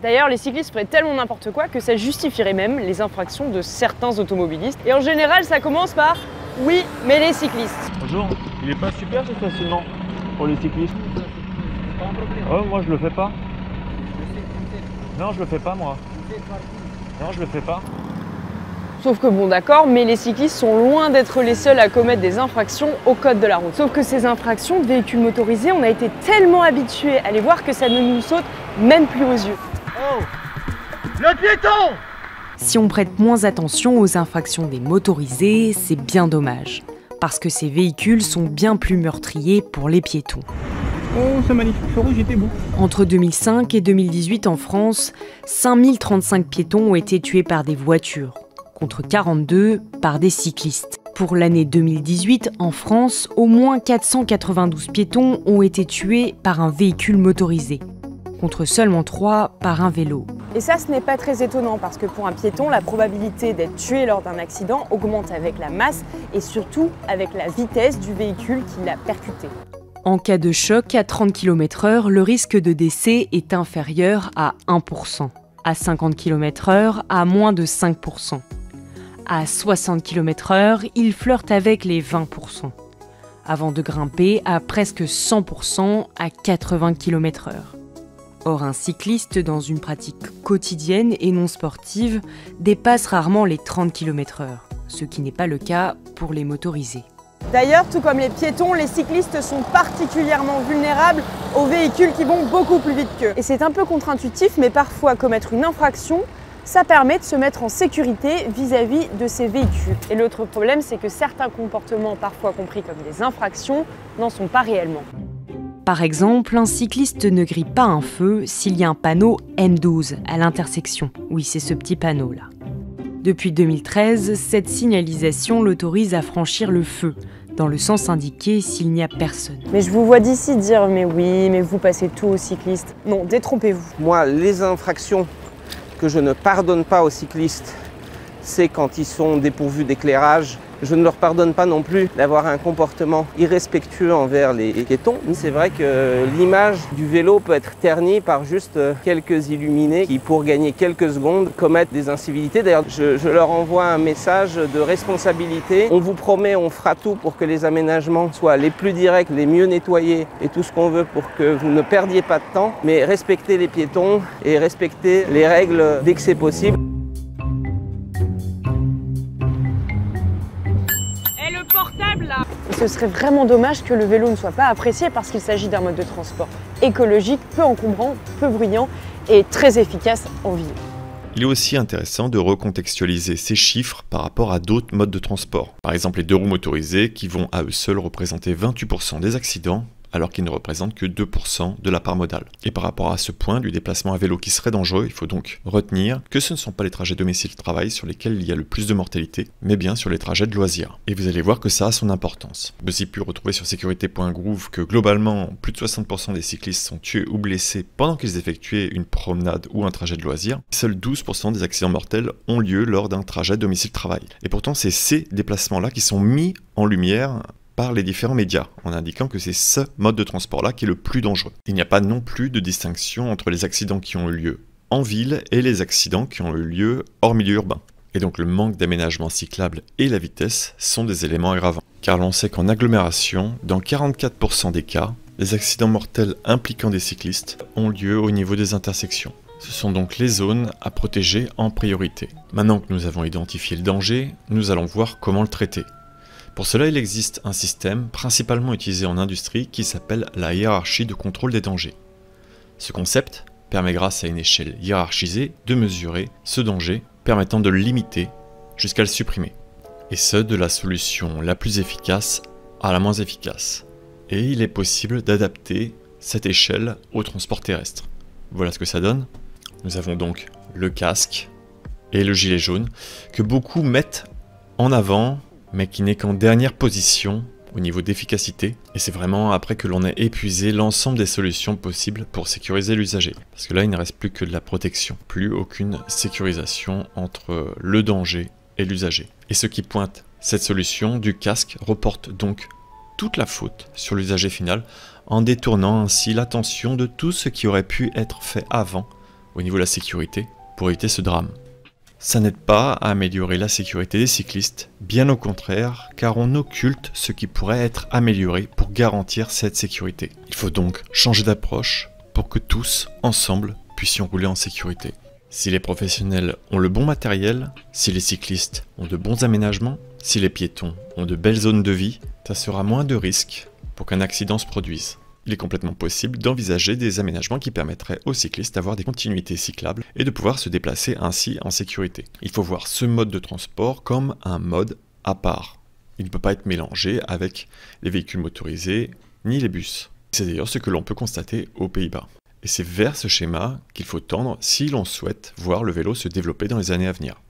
D'ailleurs, les cyclistes feraient tellement n'importe quoi que ça justifierait même les infractions de certains automobilistes. Et en général, ça commence par « oui, mais les cyclistes ». Bonjour, il est pas super ce stationnement pour les cyclistes? Oh, moi je le fais pas. Non, je le fais pas moi. Non, je le fais pas. Sauf que bon d'accord, mais les cyclistes sont loin d'être les seuls à commettre des infractions au code de la route. Sauf que ces infractions de véhicules motorisés, on a été tellement habitués à les voir que ça ne nous saute même plus aux yeux. Oh, le piéton! Si on prête moins attention aux infractions des motorisés, c'est bien dommage. Parce que ces véhicules sont bien plus meurtriers pour les piétons. Oh, ce magnifique feu rouge était beau. Entre 2005 et 2018 en France, 5035 piétons ont été tués par des voitures, contre 42 par des cyclistes. Pour l'année 2018, en France, au moins 492 piétons ont été tués par un véhicule motorisé, contre seulement 3 par un vélo. Et ça, ce n'est pas très étonnant parce que pour un piéton, la probabilité d'être tué lors d'un accident augmente avec la masse et surtout avec la vitesse du véhicule qui l'a percuté. En cas de choc à 30 km/h, le risque de décès est inférieur à 1%. À 50 km/h, à moins de 5%. À 60 km/h, il flirte avec les 20%. Avant de grimper à presque 100% à 80 km/h. Or, un cycliste, dans une pratique quotidienne et non sportive, dépasse rarement les 30 km/h, ce qui n'est pas le cas pour les motorisés. D'ailleurs, tout comme les piétons, les cyclistes sont particulièrement vulnérables aux véhicules qui vont beaucoup plus vite qu'eux. Et c'est un peu contre-intuitif, mais parfois commettre une infraction, ça permet de se mettre en sécurité vis-à-vis de ces véhicules. Et l'autre problème, c'est que certains comportements, parfois compris comme des infractions, n'en sont pas réellement. Par exemple, un cycliste ne grille pas un feu s'il y a un panneau M12 à l'intersection. Oui, c'est ce petit panneau-là. Depuis 2013, cette signalisation l'autorise à franchir le feu, dans le sens indiqué s'il n'y a personne. Mais je vous vois d'ici dire « mais oui, mais vous passez tout aux cyclistes ». Non, détrompez-vous. Moi, les infractions que je ne pardonne pas aux cyclistes, c'est quand ils sont dépourvus d'éclairage. Je ne leur pardonne pas non plus d'avoir un comportement irrespectueux envers les piétons. C'est vrai que l'image du vélo peut être ternie par juste quelques illuminés qui, pour gagner quelques secondes, commettent des incivilités. D'ailleurs, je leur envoie un message de responsabilité. On vous promet, on fera tout pour que les aménagements soient les plus directs, les mieux nettoyés et tout ce qu'on veut pour que vous ne perdiez pas de temps. Mais respectez les piétons et respectez les règles dès que c'est possible. Et ce serait vraiment dommage que le vélo ne soit pas apprécié parce qu'il s'agit d'un mode de transport écologique, peu encombrant, peu bruyant et très efficace en ville. Il est aussi intéressant de recontextualiser ces chiffres par rapport à d'autres modes de transport. Par exemple les deux roues motorisées qui vont à eux seuls représenter 28% des accidents alors qu'ils ne représentent que 2% de la part modale. Et par rapport à ce point du déplacement à vélo qui serait dangereux, il faut donc retenir que ce ne sont pas les trajets domicile-travail sur lesquels il y a le plus de mortalité, mais bien sur les trajets de loisirs. Et vous allez voir que ça a son importance. Vous avez aussi pu retrouver sur sécurité.gouv que globalement, plus de 60% des cyclistes sont tués ou blessés pendant qu'ils effectuaient une promenade ou un trajet de loisirs. Seuls 12% des accidents mortels ont lieu lors d'un trajet domicile-travail. Et pourtant, c'est ces déplacements-là qui sont mis en lumière par les différents médias, en indiquant que c'est ce mode de transport-là qui est le plus dangereux. Il n'y a pas non plus de distinction entre les accidents qui ont eu lieu en ville et les accidents qui ont eu lieu hors milieu urbain. Et donc le manque d'aménagement cyclable et la vitesse sont des éléments aggravants. Car l'on sait qu'en agglomération, dans 44% des cas, les accidents mortels impliquant des cyclistes ont lieu au niveau des intersections. Ce sont donc les zones à protéger en priorité. Maintenant que nous avons identifié le danger, nous allons voir comment le traiter. Pour cela, il existe un système principalement utilisé en industrie qui s'appelle la hiérarchie de contrôle des dangers. Ce concept permet grâce à une échelle hiérarchisée de mesurer ce danger permettant de le limiter jusqu'à le supprimer. Et ce, de la solution la plus efficace à la moins efficace. Et il est possible d'adapter cette échelle au transport terrestre. Voilà ce que ça donne. Nous avons donc le casque et le gilet jaune que beaucoup mettent en avant, mais qui n'est qu'en dernière position au niveau d'efficacité. Et c'est vraiment après que l'on ait épuisé l'ensemble des solutions possibles pour sécuriser l'usager. Parce que là, il ne reste plus que de la protection, plus aucune sécurisation entre le danger et l'usager. Et ceux qui pointent cette solution du casque reportent donc toute la faute sur l'usager final, en détournant ainsi l'attention de tout ce qui aurait pu être fait avant au niveau de la sécurité pour éviter ce drame. Ça n'aide pas à améliorer la sécurité des cyclistes, bien au contraire, car on occulte ce qui pourrait être amélioré pour garantir cette sécurité. Il faut donc changer d'approche pour que tous, ensemble, puissions rouler en sécurité. Si les professionnels ont le bon matériel, si les cyclistes ont de bons aménagements, si les piétons ont de belles zones de vie, ça sera moins de risques pour qu'un accident se produise. Il est complètement possible d'envisager des aménagements qui permettraient aux cyclistes d'avoir des continuités cyclables et de pouvoir se déplacer ainsi en sécurité. Il faut voir ce mode de transport comme un mode à part. Il ne peut pas être mélangé avec les véhicules motorisés ni les bus. C'est d'ailleurs ce que l'on peut constater aux Pays-Bas. Et c'est vers ce schéma qu'il faut tendre si l'on souhaite voir le vélo se développer dans les années à venir.